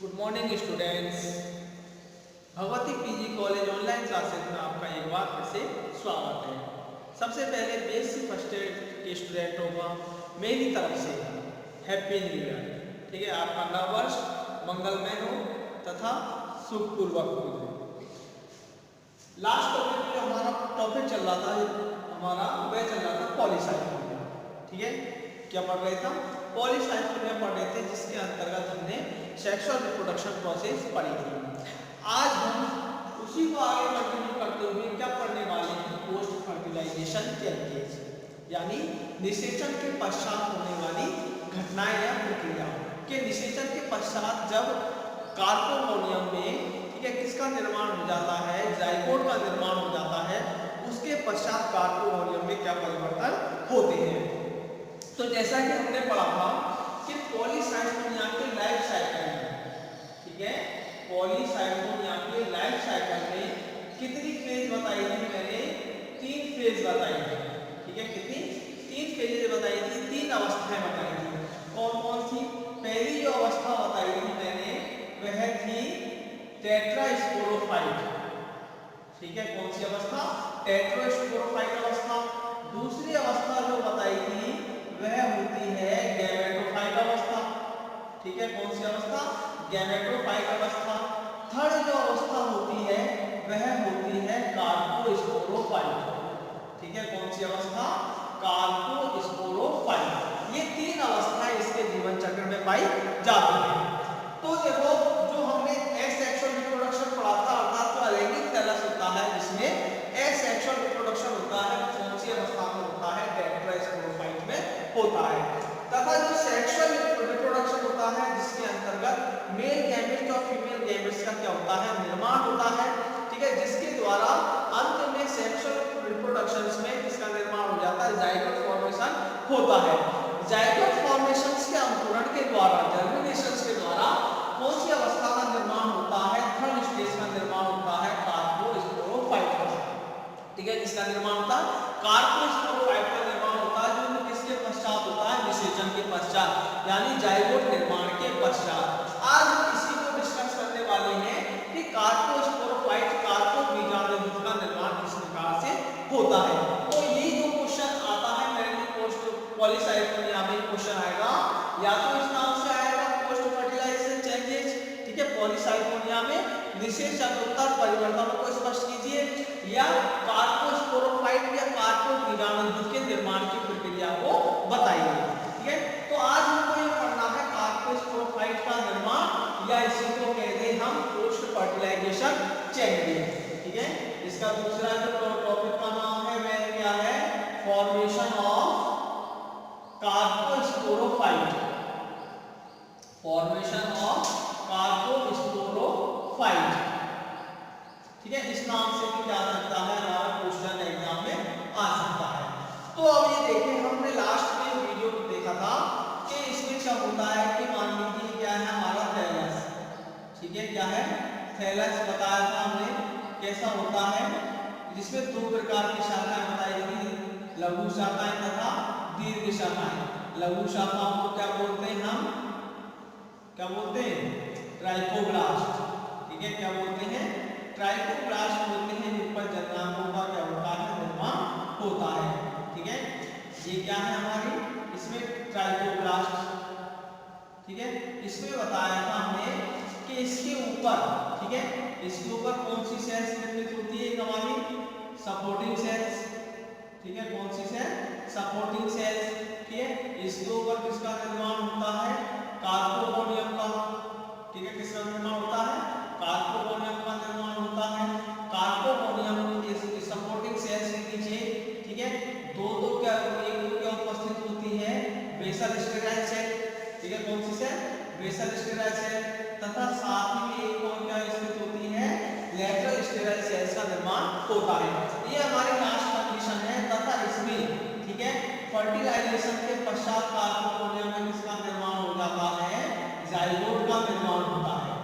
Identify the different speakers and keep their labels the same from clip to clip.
Speaker 1: Good morning students. Bhagwati PG college online classes में आपका एक बार फिर से स्वागत है। सबसे पहले बेसिक फर्स्ट एड के स्टूडेंटों का मेरी तरफ से हैप्पी न्यू ईयर। ठीक है, आपका नव वर्ष मंगलमय हो तथा सुखपूर्वक हो। लास्ट टॉपिक में जो हमारा टॉपिक चल रहा था वह चल रहा था पॉलीसाइक्लोनिया। ठीक है, क्या पढ़ रहे थे? पॉलीसाइक्लोनिया पढ़ रहे थे, जिसके अंतर्गत हमने सेक्सुअल रिप्रोडक्शन प्रोसेस पढ़ी थी। आज हम उसी को आगे कंटिन्यू करते हुए क्या पढ़ने वाले हैं? पोस्ट फर्टिलाइजेशन केस, यानी निषेचन के पश्चात होने वाली घटनाएं या प्रक्रिया के निषेचन के पश्चात जब कार्पोमोनियम में ठीक है किसका निर्माण हो जाता है, जाइगोट का निर्माण हो जाता है, उसके पश्चात कार्पोमोनियम में क्या परिवर्तन होते हैं। तो जैसा कि हमने पढ़ा था कि पॉलीसाइक्लोनिया के लाइफ साइकिल में, ठीक है, पॉलीसाइक्लोनिया के लाइफ साइकिल में कितनी फेज बताई थी मैंने? 3 फेज बताई थी। ठीक है, कितनी? 3 फेजेज बताई थी, 3 अवस्थाएं बताई थी। कौन कौन सी? पहली जो अवस्था बताई थी मैंने वह थी टेट्रास्पोरोफाइट। ठीक है, कौन सी अवस्था? टेट्रास्पोरोफाइट अवस्था। दूसरी अवस्था जो बताई थी वह होती है गैमेटोफाइट अवस्था। ठीक है, कौन सी अवस्था? गैमेटोफाइट अवस्था। थर्ड जो अवस्था होती है वह होती है कार्पोस्पोरोफाइट। ठीक है, कौन सी अवस्था? कार्पोस्पोरोफाइट। ये 3 अवस्थाएं इसके जीवन चक्र में पाई जाती हैं। तो देखो, जो हमने एसेक्सुअल रिप्रोडक्शन पढ़ा था, अर्थात जो अलैंगिक थैलस होता है जिसमें एसेक्सुअल रिप्रोडक्शन होता है, कौन सी अवस्था में होता है? टेट्रास्पोरोफाइट में होता है। तथा जो सेक्सुअल रिप्रोडक्शन होता है जिसके अंतर्गत मेल गैमेट्स और फीमेल गैमेट्स का क्या होता है? निर्माण होता है। ठीक है, जिसके द्वारा अंत में सेक्सुअल रिप्रोडक्शंस में किसका निर्माण हो जाता है? जाइगोट फॉर्मेशन होता है। जाइगोट फॉर्मेशंस के अंकुरण के द्वारा, जर्मिनेशंस के द्वारा कौन सी अवस्था का निर्माण होता है? थर्ड स्टेज का निर्माण होता है कार्पोस्पोरोफाइट का। ठीक है, किसका निर्माण होता है? कार्पोस्पोरोफाइट का निर्माण होता है, जो किसके पश्चात होता है? निषेचन के पश्चात, यानी जाइगोट निर्माण के पश्चात। आज हम इसी को डिस्कस करने वाले हैं कि कार्पोस्पोरोफाइट कार्पोबीजाणुयुक्त का निर्माण किस प्रकार से होता है। तो यही जो क्वेश्चन आता है मेरे पोस्ट पॉलीसाइक्लोनिया में क्वेश्चन आएगा, या तो इस नाम से आएगा पोस्ट फर्टिलाइजेशन चेंजेस। ठीक है, पॉलीसाइक्लोनिया में निषेचनोत्तर परिवर्तनों को स्पष्ट कीजिए, या कार्पोस्पोरोफाइट या कार्पोबीजाणुयुक्त के निर्माण की प्रक्रिया को बताइए। ठीक है, तो आज हमको ये पढ़ना है कार्पोस्पोरोफाइट का निर्माण, या इसी को कहते हैं हम पोस्ट फर्टिलाइजेशन चेंजेस। ठीक है, इसका दूसरा जो टॉपिक का नाम है वह क्या है? Formation of carposporophyte. Formation of carposporophyte. ठीक है, इस नाम से भी क्या आ सकता है? हमारा क्वेश्चन एग्जाम में आ सकता है। तो अब ये देखें, हमने लास्ट में वीडियो को देखा था कि इसमें क्या होता है कि मान लीजिए क्या है हमारा थैलस। ठीक है, क्या है? थैलस बताया था हमने कैसा होता है, जिसमें 2 प्रकार की शाखाएं बताई थी, लघु शाखाएं तथा दीर्घ शाखाएं। लघु शाखाओं को क्या बोलते हैं हम? क्या बोलते हैं? ट्राइकोब्लास्ट। ठीक है, क्या बोलते हैं? ट्राइकोब्लास्ट बोलते हैं, जिन पर जननांगों का क्या होता है? निर्माण होता है। ठीक है, ये क्या है हमारी? इसमें ट्राइकोब्लास्ट। ठीक है, इसमें बताया था हमने कि इसके ऊपर, ठीक है, इसके ऊपर कौन सी सेल्स निर्मित होती है? हमारी सपोर्टिंग सेल्स। ठीक है, कौन सी सेल? Supporting sales. ठीक है, इसके ऊपर किसका निर्माण होता है? कार्पोमोनियम का। ठीक है, किसका निर्माण होता है? कार्पोमोनियम का निर्माण होता है। कार्पोमोनियम के सपोर्टिंग सेल्स के नीचे, ठीक है, दो क्या उपस्थित होती है? Basal sterile cell. ठीक है, कौन सी सेल? Basal sterile cell. तथा साथ ही में एक और क्या स्थित होती है? लेटरल स्टेराइल सेल्स का निर्माण होता है। ये हमारी लास्ट कंडीशन है। तथा इसमें, ठीक है, फर्टिलाइजेशन के पश्चात कार्पोमोनियम में किसका निर्माण हो जाता है? जाइगोट का निर्माण होता है।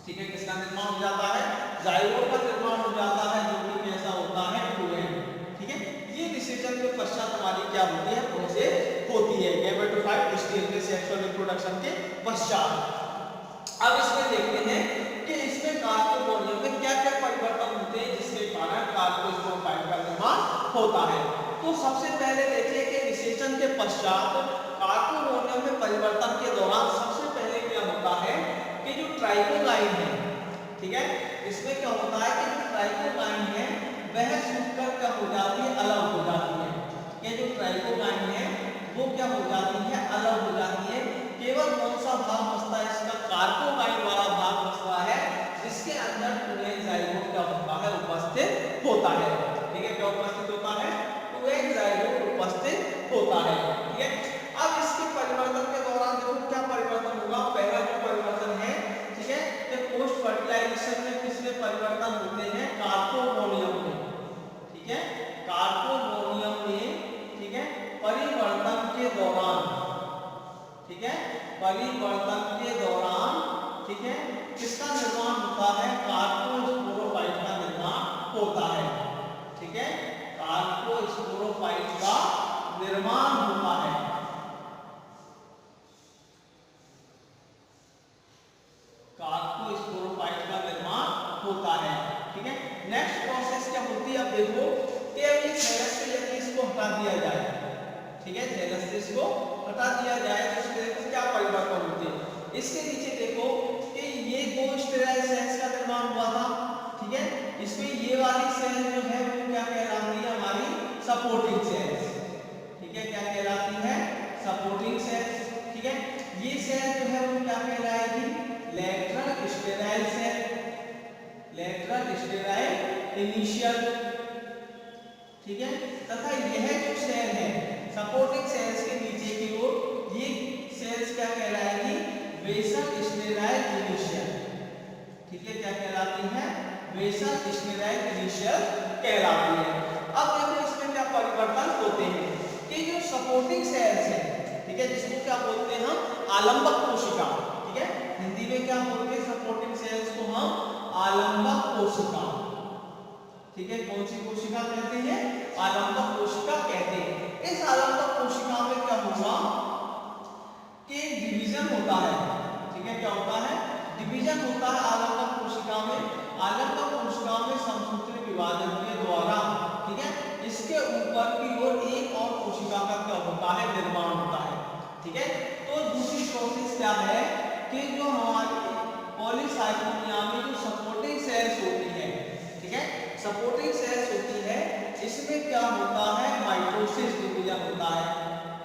Speaker 1: ठीक है, किसका निर्माण हो जाता है? जाइगोट का निर्माण हो जाता है, जो कि कैसा होता है? फ्लूएड। ठीक है, ये निषेचन के पश्चात हमारी क्या होती है? प्रोसेस होती है गैमेटोफाइट स्टेज में सेक्सुअल रिप्रोडक्शन के पश्चात। अब इसमें देखते हैं कि इसमें कार्पोफोनियम में क्या क्या परिवर्तन होते हैं जिसके कारण कार्पोस्पोराइट का निर्माण होता है। तो सबसे पहले देखिए कि निषेचन के पश्चात कार्पोफोनियम में परिवर्तन के दौरान सबसे पहले क्या होता है कि जो ट्राइकोगाइन है, ठीक है, इसमें क्या होता है कि जो ट्राइकोगाइन है वह सूखकर क्या हो जाती है, अलग हो जाती है। ये जो ट्राइकोगाइन है वो क्या हो जाती है, अलग हो जाती है। केवल कौन सा भाग बचता है इसका, कार्पोगाइन वाला भाग बचता है जिसके अंदर 2n जाइगोट क्या होता है, उपस्थित होता है। ठीक है, क्या उपस्थित होता है, 2n जाइगोट उपस्थित होता है। ठीक है, अब इसके परिवर्तन के दौरान देखो क्या परिवर्तन होगा। पहला जो परिवर्तन है, ठीक है, कि पोस्ट फर्टिलाइजेशन में किसमें परिवर्तन होते हैं, कार्पोफोनियम में। ठीक है, कार्पोफोनियम में, ठीक है, परिवर्तन के दौरान, ठीक है, परिवर्तन के दौरान, ठीक है, किसका निर्माण होता है, कार्पोस्पोरोफाइट का निर्माण होता है। ठीक है, कार्पोस्पोरोफाइट का निर्माण होता है। कार्पोस्पोरोफाइट का निर्माण होता है। ठीक है, नेक्स्ट प्रोसेस क्या होती है, अब देखो कि अब ये थैलस से यदि इसको हटा दिया जाए, ठीक है, थैलस से इसको हटा दिया जाए तो इसमें देखो क्या परिवर्तन होते हैं। इसके नीचे देखो कि ये दो स्टेराइल सेल्स का निर्माण हुआ था। ठीक है, इसमें ये वाली सेल जो है वो क्या कहलाती है, हमारी सपोर्टिंग सेल्स। ठीक है, क्या कहलाती है, सपोर्टिंग सेल्स। ठीक है, ये सेल जो है वो क्या कहलाएगी, lateral sterile cell, lateral sterile initial. ठीक है, तथा यह जो सेल है सपोर्टिंग सेल्स के नीचे की ओर, ये सेल्स क्या कहलाएगी, बेसल स्टेराइल इनिशियल। ठीक है, क्या कहलाती है, बेसल स्टेराइल इनिशियल कहलाती है। अब देखो इसमें क्या परिवर्तन होते हैं कि जो सपोर्टिंग सेल्स है, ठीक है, जिसको क्या बोलते हैं हम, आलंबक कोशिका। ठीक है, हिंदी में क्या बोलते हैं सपोर्टिंग सेल्स को हम, आलंबक कोशिका। ठीक है, कौन सी कोशिका कहते हैं, आलंबक कोशिका कहते हैं। इस आलंबक कोशिका में क्या होगा कि डिवीजन होता है। ठीक है, क्या होता है, डिवीजन होता है आलंबक कोशिका में। आलंबक कोशिका में समसूत्री विभाजन के द्वारा, ठीक है, इसके ऊपर की ओर एक और कोशिका का क्या होता है, निर्माण होता है। ठीक है, तो दूसरी प्रोसेस क्या है कि जो हमारी पॉलीसाइटोनिया में जो सपोर्टिंग सेल्स होती है, ठीक है, सपोर्टिंग सेल्स होती है, इसमें क्या होता है, माइटोसिस डिवीजन होता है।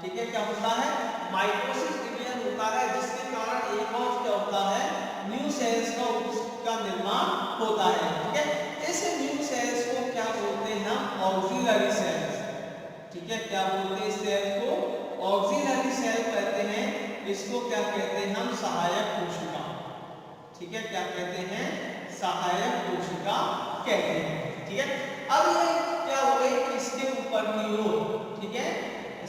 Speaker 1: ठीक है, क्या होता है, माइटोसिस डिवीजन होता है, जिसके कारण एक और क्या होता है, न्यू सेल्स का निर्माण होता है। ठीक है, इस न्यू सेल्स को क्या बोलते हैं हम, ऑक्सिलरी सेल्स। ठीक है, क्या बोलते हैं इस सेल को, ऑक्सिलरी सेल कहते हैं। इसको क्या कहते हैं हम, सहायक कोशिका। ठीक है, क्या कहते हैं, सहायक कोशिका कहते हैं। ठीक है, अब ये क्या हो गई कि इसके ऊपर की ओर, ठीक है,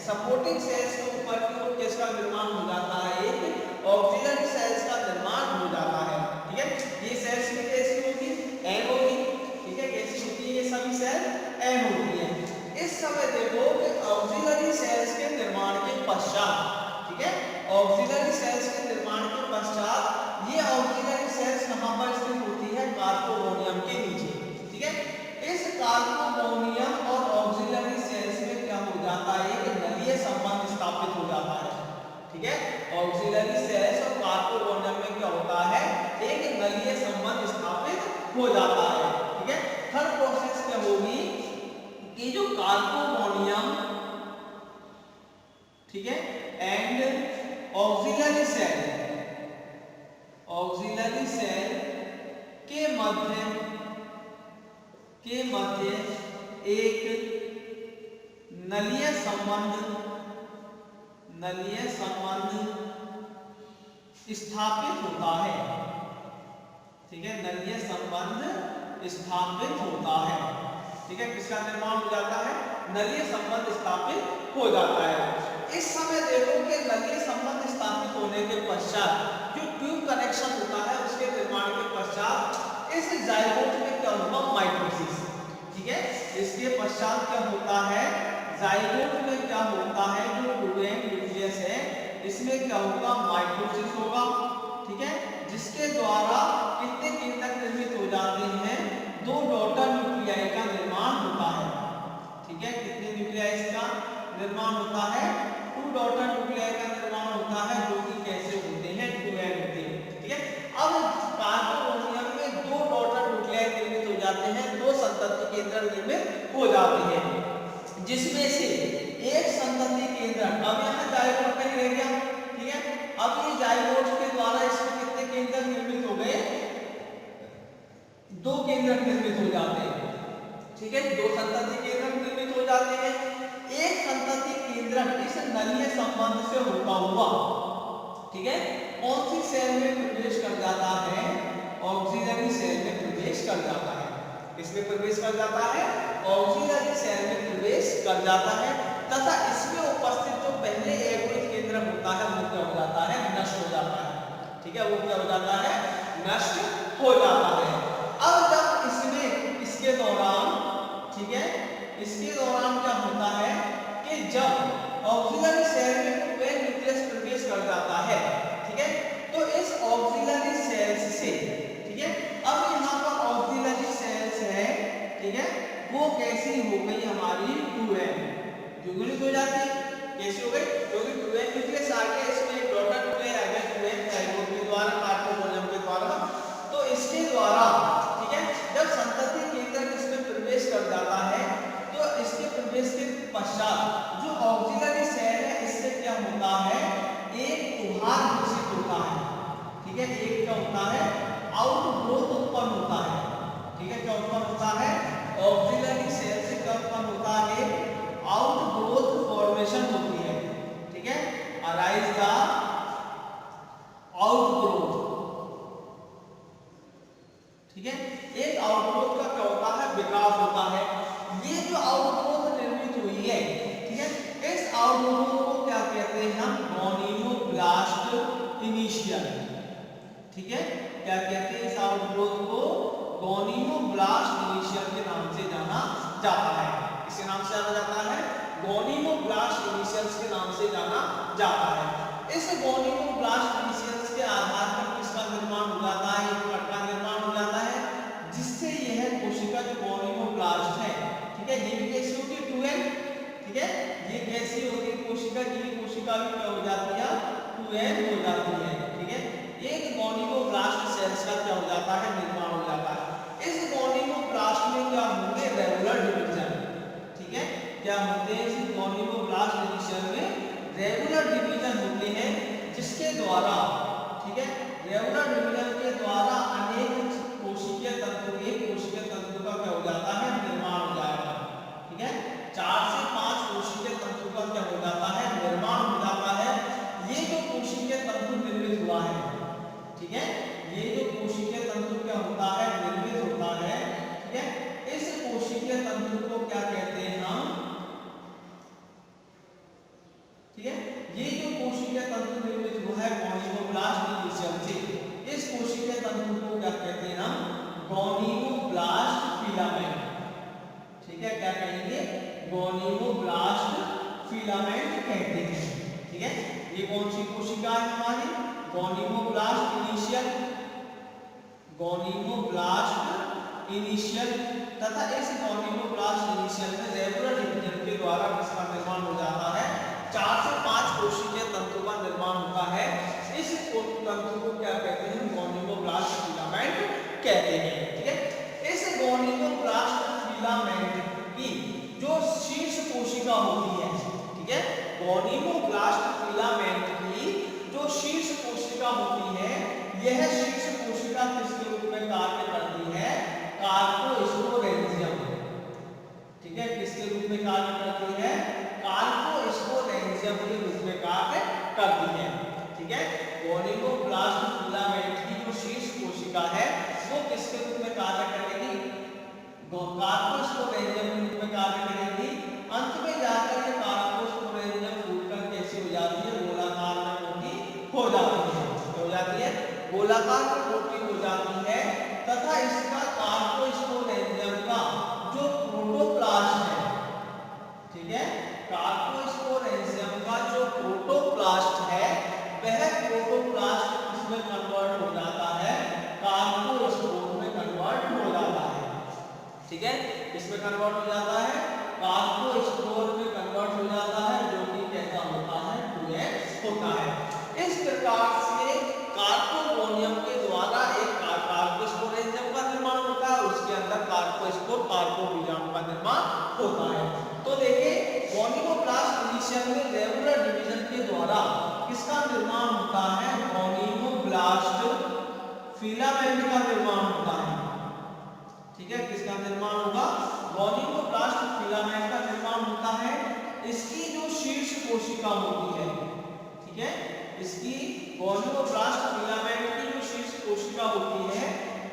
Speaker 1: सपोर्टिंग सेल्स के ऊपर की ओर किसका निर्माण हो जाता है, एक ऑक्सिलरी सेल्स का निर्माण हो जाता है। ठीक है, ये सेल्स में कैसी होगी, एन होगी। ठीक है, कैसी होती है, ये सभी सेल एन होती है। इस समय देखो कि ऑक्सिलरी सेल्स के निर्माण के पश्चात, ठीक है, ऑक्सिलरी सेल्स के निर्माण के पश्चात ये ऑक्सिलरी सेल्स कहां पर स्थित होती है, कार्पोफोनियम के नीचे। ठीक है, इस कार्पोफोनियम और ऑक्सिलरी सेल्स में क्या हो जाता है, एक नलीय संबंध स्थापित हो जाता है। ठीक है, ऑक्सिलरी सेल्स और कार्पोफोनियम में क्या होता है, एक नलीय संबंध स्थापित हो जाता है। ठीक है, थर्ड प्रोसेस क्या होगी कि जो कार्पोफोनियम, ठीक है, and auxiliary cell, auxiliary cell के मध्य एक नलीय संबंध स्थापित होता है। ठीक है, नलीय संबंध स्थापित होता है। ठीक है, किसका निर्माण हो जाता है, नलीय संबंध स्थापित हो जाता है। इस समय देखो कि नलीय संबंध स्थापित होने के पश्चात जो ट्यूब कनेक्शन होता है उसके निर्माण के पश्चात इस जाइगोट में क्या होगा, माइटोसिस। ठीक है, इसके पश्चात क्या होता है, जाइगोट में क्या होता है, जो 2n न्यूक्लियस है इसमें क्या होगा, माइटोसिस होगा। ठीक है, जिसके द्वारा कितने केंद्रक निर्मित हो जाते हैं, 2 डॉटर न्यूक्लियाई का निर्माण होता है। ठीक है, कितने न्यूक्लियाई का निर्माण होता है, 2 डॉटर न्यूक्लियाई का निर्माण होता है, जो कि कैसे होते हैं, 2n होते हैं। ठीक है, अब कार्बोनियम में 2 डॉटर न्यूक्लियाई निर्मित हो जाते हैं, 2 संतति केंद्रक निर्मित हो जाते हैं, जिसमें से एक संतति केंद्रक, अब यहाँ जाइगोट नहीं रह गया। ठीक है, अब ये जाइगोट के द्वारा इसमें कितने केंद्रक निर्मित हो गए, 2 केंद्रक निर्मित हो जाते हैं। ठीक है, 2 संतति केंद्रक निर्मित हो जाते हैं। एक संतति केंद्रक इस नलीय संबंध से होता हुआ, ठीक है, कौन सी सेल में प्रवेश कर जाता है, ऑक्सिलरी सेल में प्रवेश कर जाता है। इसमें प्रवेश कर जाता है, ऑक्सिलरी सेल में प्रवेश कर जाता है, तथा इसमें उपस्थित जो पहले एगोनिक केंद्रक होता है वो क्या हो जाता है, नष्ट हो जाता है। ठीक है, वो क्या हो जाता है, नष्ट हो जाता है। अब जब इसमें इसके दौरान, ठीक है, इसके दौरान क्या होता है कि जब ऑक्सिलरी सेल में 2n न्यूक्लियस प्रवेश कर जाता है, ठीक है, तो इस ऑक्सिलरी सेल्स से, ठीक है, अब यहाँ पर ऑक्सिलरी सेल्स है, ठीक है, वो कैसी हो गई हमारी 2n द्विगुणित हो जाती है। कैसी हो गई, क्योंकि 2n न्यूक्लियस आ गया, इसमें एक डॉटर न्यूक्लियस आ गया 2n जाइगोट के द्वारा, कार्बोनियम के द्वारा, तो इसके द्वारा, ठीक है, जब संतति केंद्रक इसमें प्रवेश कर जाता है, तो इसके प्रवेश के पश्चात जो ऑक्सिलरी सेल है इससे क्या होता है, एक उभार घोषित होता है। ठीक है, एक क्या होता है, आउटग्रोथ उत्पन्न होता है। ठीक है, क्या उत्पन्न होता है, ऑक्सिलरी सेल से क्या उत्पन्न होता है, आउटग्रोथ फॉर्मेशन होती है। ठीक है, अराइज द आउटग्रोथ। ठीक है, एक आउटग्रोथ का क्या होता है, विकास होता है। ये जो आउटग्रोथ निर्मित हुई है, ठीक है, इस आउटग्रोथ को क्या कहते हैं हम, गॉनिमोब्लास्ट इनिशियल। ठीक है, क्या कहते हैं इस आउटग्रोथ को, गॉनिमोब्लास्ट इनिशियल के नाम से जाना जाता है। किसके नाम से जाना जाता है, गॉनिमोब्लास्ट इनिशियल्स के नाम से जाना जाता है। इस गॉनिमोब्लास्ट इनिशियल्स के आधार पर किसका निर्माण हो जाता है, एक कण का निर्माण हो जाता है, जिससे यह कोशिका जो गॉनिमोब्लास्ट है, ठीक है, ये भी कैसी होगी 2n। ठीक है, ये कैसी होगी कोशिका, ये कोशिका भी क्या हो जाती है, 2n हो जाती है। ठीक है, एक गॉनिमोब्लास्ट सेल्स का क्या हो जाता है, निर्माण हो जाता है। इस गॉनिमोब्लास्ट में क्या होंगे, रेगुलर डिवीजन। ठीक है, क्या होते हैं, इस गॉनिमोब्लास्ट डिवीजन में रेगुलर डिवीजन होते हैं, जिसके द्वारा, ठीक है, रेगुलर डिवीजन के द्वारा अनेक कोशिकीय तंतु, एक कोशिकीय तंतु का क्या हो जाता है, निर्माण हो जाएगा। ठीक है, 4 से 5 कोशिकीय तंतु का क्या हो जाता है, निर्माण हो जाता है। ये जो कोशिकीय तंतु निर्मित हुआ है, ठीक है, ये जो कोशिकीय तंतु क्या होता है, निर्मित होता है। ठीक है, इस कोशिकीय तंतु को क्या कहते हैं हम, ठीक है, ये जो कोशिकीय तंतु निर्मित हुआ है गॉनिमोब्लास्ट इनिशियल से, इस कोशिकीय तंतु को क्या कहते हैं हम, गॉनिमोब्लास्ट फिलामेंट। ठीक है, क्या कहेंगे, गॉनिमोब्लास्ट फिलामेंट कहते हैं। ठीक है, ये कौन सी कोशिका है हमारी, गॉनिमोब्लास्ट इनिशियल, गॉनिमोब्लास्ट इनिशियल, तथा इस गॉनिमोब्लास्ट इनिशियल में रेगुलर डिवीजन के द्वारा किसका निर्माण हो जाता है, 4 से 5 कोशिकीय तंतु का निर्माण होता है। इस तंतु को क्या कहते हैं, गॉनिमोब्लास्ट फिलामेंट कहते हैं। ठीक है, इस गॉनिमोब्लास्ट फिलामेंट की जो शीर्ष कोशिका होती है, ठीक है, गॉनिमोब्लास्ट फिलामेंट की जो शीर्ष कोशिका होती है, यह शीर्ष कोशिका किसके रूप में कार्य करती है, कार्पोस्पोरेंजियम। ठीक है, किसके रूप में कार्य करती है, कार्पोस्पोरेंजियम के रूप में कार्य करती है। ठीक है, गॉनिमोब्लास्ट फिलामेंट की जो शीर्ष कोशिका है वो किसके रूप में कार्य करेगी, कार्पोस्पोरेंजियम के रूप में कार्य करेगी। अंत में जाकर ये कार्पोस्पोरेंजियम फूटकर कैसी हो जाती है, गोलाकार में मोटी हो जाती है। हो जाती है, गोलाकार में मोटी हो जाती है, तथा इसका कार्पोस्पोरेंजियम का जो प्रोटोप्लास्ट है, ठीक है, कार्पोस्पोरेंजियम का जो प्रोटोप्लास्ट है, वह प्रोटोप्लास्ट इसमें कन्वर्ट हो जाता ठीक है, इसमें कन्वर्ट हो जाता है, कार्बोस्पोर में कन्वर्ट हो जाता है, जो कि कैसा होता है 2s होता है। इस प्रकार से कार्बोनियम के द्वारा एक कार्बोस्पोर एंजाइम का निर्माण होता है, उसके अंदर कार्बोस्पोर कार्बोबीजाणु का निर्माण होता है। तो देखिए गोनिमोब्लास्ट इनिशियल में रेगुलर डिवीजन के द्वारा किसका निर्माण होता है, गोनिमोब्लास्ट फिलामेंट का निर्माण होता है। ठीक है, किसका निर्माण होगा, गोनिमोब्लास्ट फिलामेंट का निर्माण होता है। इसकी जो शीर्ष कोशिका होती है, ठीक है, इसकी गोनिमोब्लास्ट फिलामेंट की जो शीर्ष कोशिका होती है,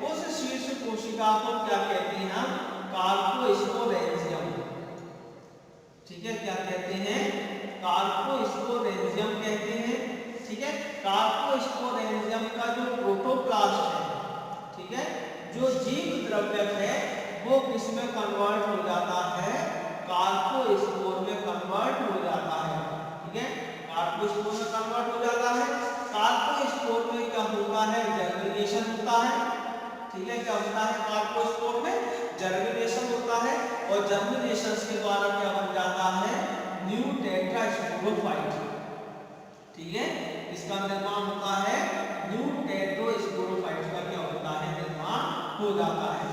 Speaker 1: उस शीर्ष कोशिका को क्या कहते हैं हम, कार्पोस्पोरेंजियम। ठीक है, क्या कहते हैं, कार्पोस्पोरेंजियम कहते हैं। ठीक है, कार्पोस्पोरेंजियम का जो प्रोटोप्लास्ट है, ठीक है, जो जीव द्रव्य है वो किसमें कन्वर्ट हो जाता है, कार्पोस्पोर में कन्वर्ट हो जाता है। ठीक है, कार्पोस्पोर में कन्वर्ट हो जाता है। कार्पोस्पोर में क्या होता है, जर्मिनेशन होता है। ठीक है, क्या होता है, कार्पोस्पोर में जर्मिनेशन होता है, और जर्मिनेशन के द्वारा क्या बन जाता है, न्यू टेट्रास्पोरोफाइट। ठीक है, इसका निर्माण होता है, न्यू टेट्रास्पोरोफाइट का क्या होता है, निर्माण हो जाता है।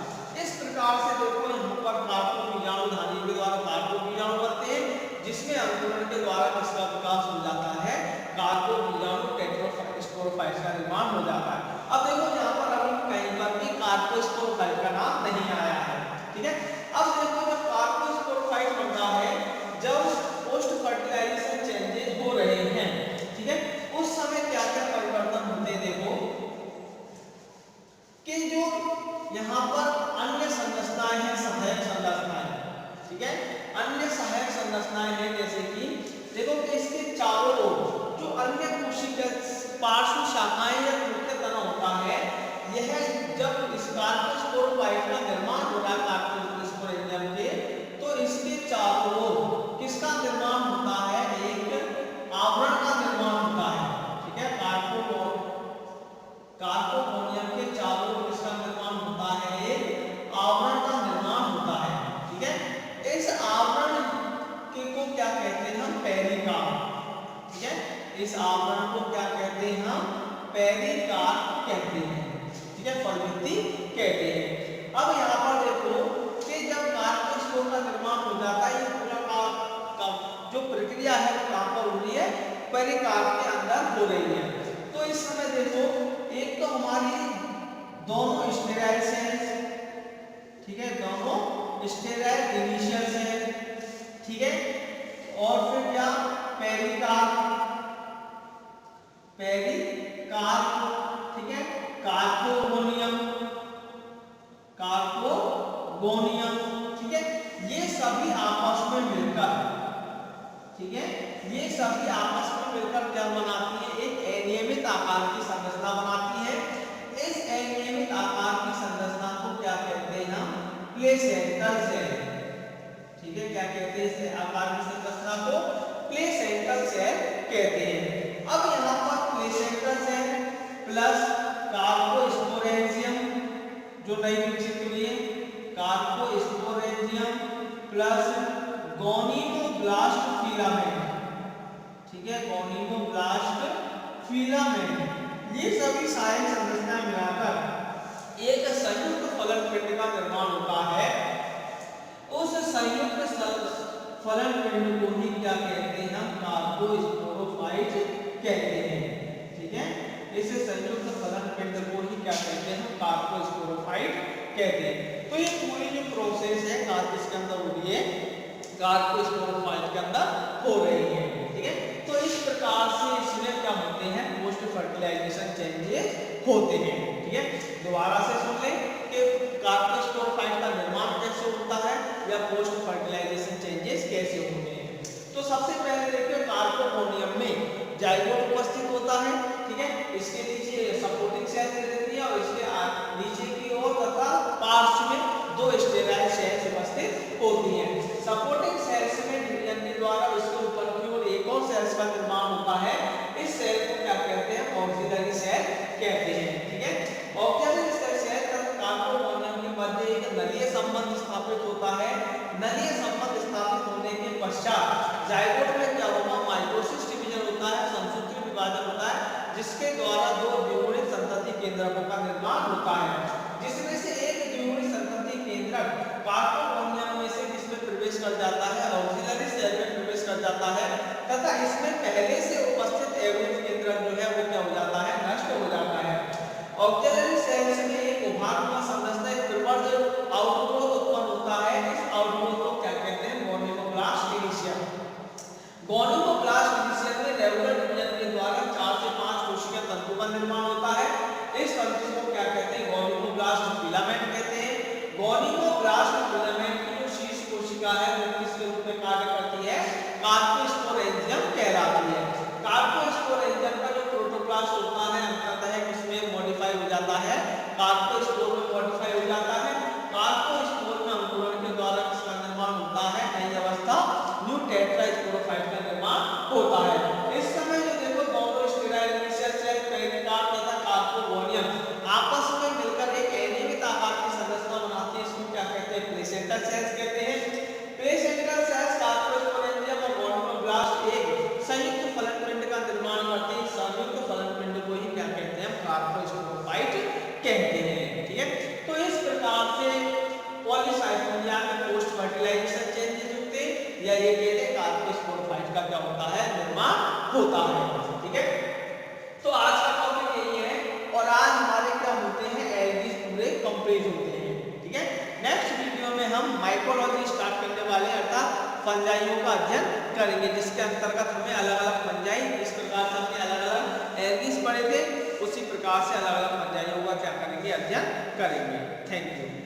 Speaker 1: इस प्रकार से देखो यहाँ पर कार्बोबीजाणु धानी के द्वारा कार्बोबीजाणु बनते हैं, जिसमें अंकुरण के द्वारा किसका विकास हो जाता है, कार्बोबीजाणु टेट्रास्पोरोफाइट का निर्माण हो जाता है। अब देखो यहाँ पर अभी कहीं पर भी कार्बोस्पोरोफाइट का नाम नहीं आया है। ठीक है, अब देखो जब कार्बोस्पोरोफाइट बनता है, जब पोस्ट फर्टिलाइजेशन चेंजेस हो रहे हैं, ठीक है, उस समय क्या क्या परिवर्तन होते हैं, देखो कि जो यहाँ पर अन्य संरचनाएं हैं, सहायक संरचनाएं, ठीक है, अन्य सहायक संरचनाएं हैं, जैसे कि देखो कि इसके चारों ओर जो अन्य कोशिका पार्श्व शाखाएं या मुख्य तना होता है, यह जब इस कार्बोस्पोरोफाइट का निर्माण हो रहा है कार्बोस्पोरेंजियम के, तो इसके चारों ओर किसका निर्माण होता है, एक आवरण का निर्माण होता है। ठीक है, कार्बोनियम के चारों ओर किसका निर्माण होता है, एक आवरण का निर्माण होता है। ठीक है, इस आवरण के को क्या कहते हैं हम, पेरिकार्प। ठीक है, इस आवरण को क्या कहते हैं हम, पेरिकार्प कहते हैं। ठीक है, फलभित्ति कहते हैं। अब यहाँ पर देखो कि जब कार्बोस्पोर का निर्माण हो जाता है, ये पूरा का जो प्रक्रिया है वो कहाँ पर हो रही है, पेरिकार्प के अंदर हो रही है। तो इस समय देखो एक तो हमारी दोनों स्टेराइल सेल्स, ठीक है, दोनों स्टेराइल इनिशियल सेल, ठीक है, और फिर क्या, पेरिकार्प, ठीक है, कार्बोगोनियम, ठीक है, ये सभी आपस में मिलकर, ठीक है, ये सभी आपस में मिलकर क्या बनाती है, एक अनियमित आकार की संरचना बनाती है। इस अनियमित आकार की संरचना को क्या कहते हैं हम, प्लेसेंटल सेल। ठीक है, क्या कहते हैं इस आकार की संरचना को, प्लेसेंटल सेल कहते हैं। अब यहाँ पर प्लेसेंटल सेल प्लस कार्बोस्पोरेंजियम जो नई विकसित हुई है, कार्बोस्पोरेंजियम प्लस गोनिमोब्लास्ट फिलामेंट। ठीक है, गोनिमोब्लास्ट फिलामेंट, ये सभी सहायक संरचनाएं मिलाकर एक संयुक्त फलन पिंड का निर्माण होता है। उस संयुक्त फलन पिंड को ही क्या कहते हैं, हम कार्बोस्पोरोफाइट कहते हैं। ठीक है, इस संयुक्त फलन पिंड को ही क्या कहते हैं, कार्बोस्पोरोफाइट कहते हैं। तो ये पूरी जो प्रोसेस है इसके अंदर हो रही है, कार्बोस्पोरोफाइट के अंदर हो रही है। ठीक है, तो इस प्रकार से इसमें क्या होते हैं, पोस्ट फर्टिलाइजेशन चेंजेस होते हैं। ठीक है, दोबारा से सुन लें कि कार्बोस्पोरोफाइट का निर्माण कैसे होता है या पोस्ट फर्टिलाइजेशन चेंजेस कैसे होते हैं। तो सबसे पहले देखिए कार्बोनियम में जाइगोट उपस्थित होता है। ठीक है, इसके नीचे सपोर्टिंग सेल दे देती है और इसके नीचे की ओर तथा पार्श्व में दो स्टेराइल सेल्स उपस्थित होती हैं। सपोर्टिंग सेल्स में डिवीजन के द्वारा इसके ऊपर की ओर एक और सेल्स का निर्माण होता है। इस सेल को क्या कहते हैं, ऑक्सिलरी सेल कहते हैं। ठीक है, ऑक्सिलरी सेल कार्बोनियम के मध्य एक नलीय संबंध स्थापित होता है। नलीय संबंध स्थापित होने के पश्चात जाइगोट में क्या होगा, माइटोसिस डिवीजन होता है, संसूत्री विभाजन होता है, जिसके द्वारा दो द्विगुणित संतति केंद्रकों का निर्माण होता है, जिसमें से एक द्विगुणित संतति केंद्रक कार्पोगोनियम में से किसमें प्रवेश कर जाता है, ऑक्सिलरी सेल में प्रवेश कर जाता है, तथा इसमें पहले से उपस्थित एगोनिक केंद्रक जो है वो क्या हो जाता है, नष्ट हो जाता है। ऑक्सिलरी सेल्स में एक उभारनुमा संरचना, एक प्रिमर्ज आउटग्रोथ उत्पन्न होता है। इस आउटग्रोथ को क्या कहते हैं, गोनिमोब्लास्ट इनिशियम। गोनिमोब्लास्ट इनिशियम में रेगुलर डिवीजन के द्वारा 4 से 5 कोशिका तंतु का निर्माण होता है। इस तंतु को क्या कहते हैं, गोनिमोब्लास्ट फिलामेंट कहते हैं। गोनिमोब्लास्ट फिलामेंट की जो शीर्ष कोशिका है वो किसके रूप में कार्य करती है, कार्पोस्पोरेंजियम कहलाती है। कार्पोस्पोरेंजियम का जो प्रोटोप्लास्ट होता है अंततः किसमें मॉडिफाई हो जाता है, कार्पोस्पोर में मॉडिफाई हो जाता है। कार्पोस्पोर में अंकुरण के द्वारा किसका निर्माण होता है, नई अवस्था न्यू टेट्रास्पोरोफाइट का निर्माण होता है। इस समय जो देखो दोनों स्टेराइल इनिशियल सेल पेरिकार्ड तथा कार्पोगोनियम आपस में मिलकर एक अनियमित आकार की संरचना बनाती है, इसको क्या कहते हैं, प्लेसेंटल सेल्स कहते हैं। प्लेसेंटल सेल्स कार्पोस्पोरेंजियम और गोनिमोब्लास्ट एक संयुक्त फलन पिंड का निर्माण करते हैं। संयुक्त फलन पिंड को ही क्या कहते हैं, कार्पोस्पोरोफाइट कहते हैं। ठीक है, तो इस प्रकार से पॉलीसाइटोनिया में पोस्ट फर्टिलाइजेशन चेंजेस होते हैं या ये कहते हैं कार्पोस्पोरोफाइट का क्या होता है, निर्माण होता है। ठीक है, तो आज का टॉपिक यही है और आज हमारे क्या होते हैं, एल्गीज पूरे कंप्लीट होते हैं। ठीक है, नेक्स्ट वीडियो में हम माइकोलॉजी स्टार्ट करने वाले हैं, अर्थात फंजाइयों का अध्ययन करेंगे, जिसके अंतर्गत हमें अलग अलग फंजाई, इस प्रकार से हमने अलग अलग एल्गीज पढ़े थे, उसी प्रकार से अलग अलग फंजाइयों का क्या करेंगे, अध्ययन करेंगे। Thank you.